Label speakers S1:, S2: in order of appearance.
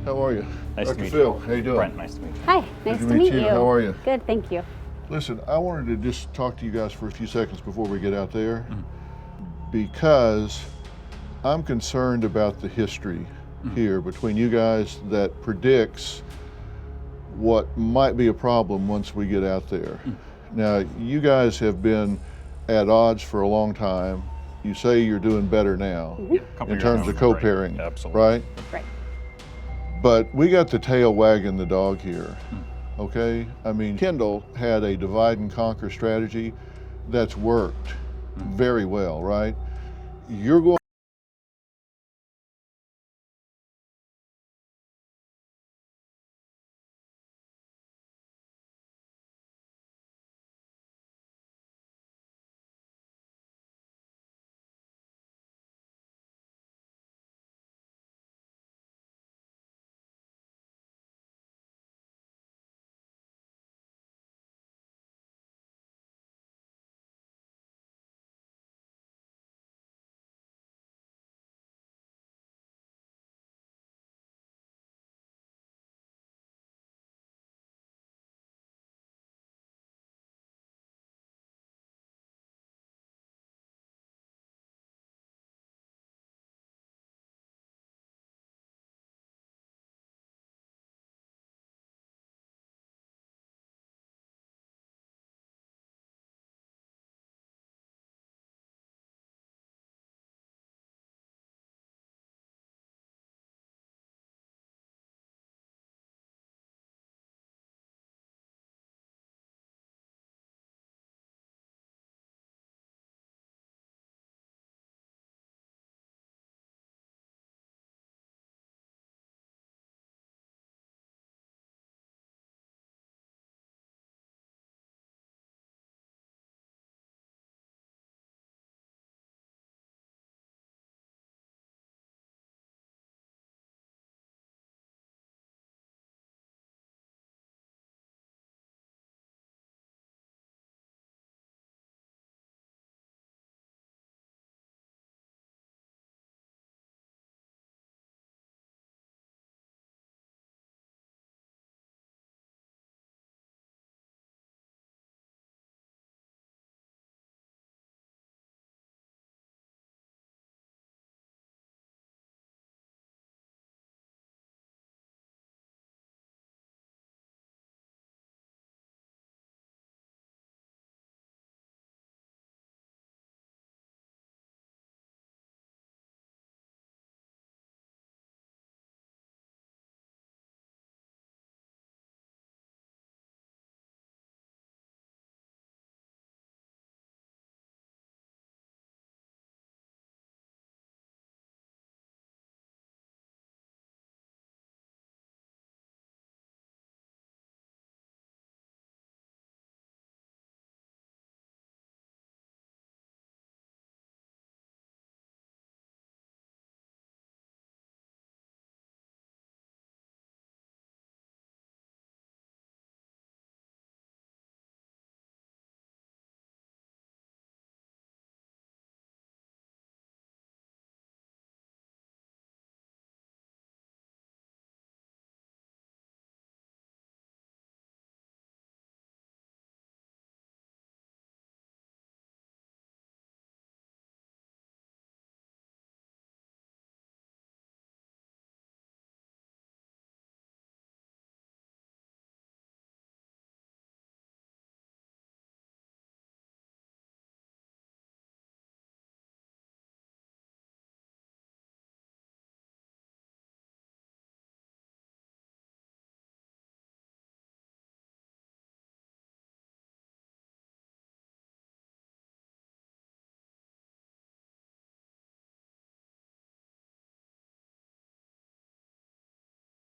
S1: How are you?
S2: Nice to
S1: Dr.
S2: meet
S1: Phil,
S2: you.
S1: how you doing?
S2: Brent, nice to meet you.
S3: Hi, nice
S1: Good
S3: to meet you.
S1: How are you?
S3: Good, thank you.
S1: Listen, I wanted to just talk to you guys for a few seconds before we get out there because I'm concerned about the history here between you guys that predicts what might be a problem once we get out there. Now, you guys have been at odds for a long time. You say you're doing better now in terms of co-parenting,
S2: right? Absolutely.
S1: Right?
S3: Right.
S1: But we got the tail wagging the dog here, okay? I mean, Kendall had a divide and conquer strategy that's worked very well, right? You're going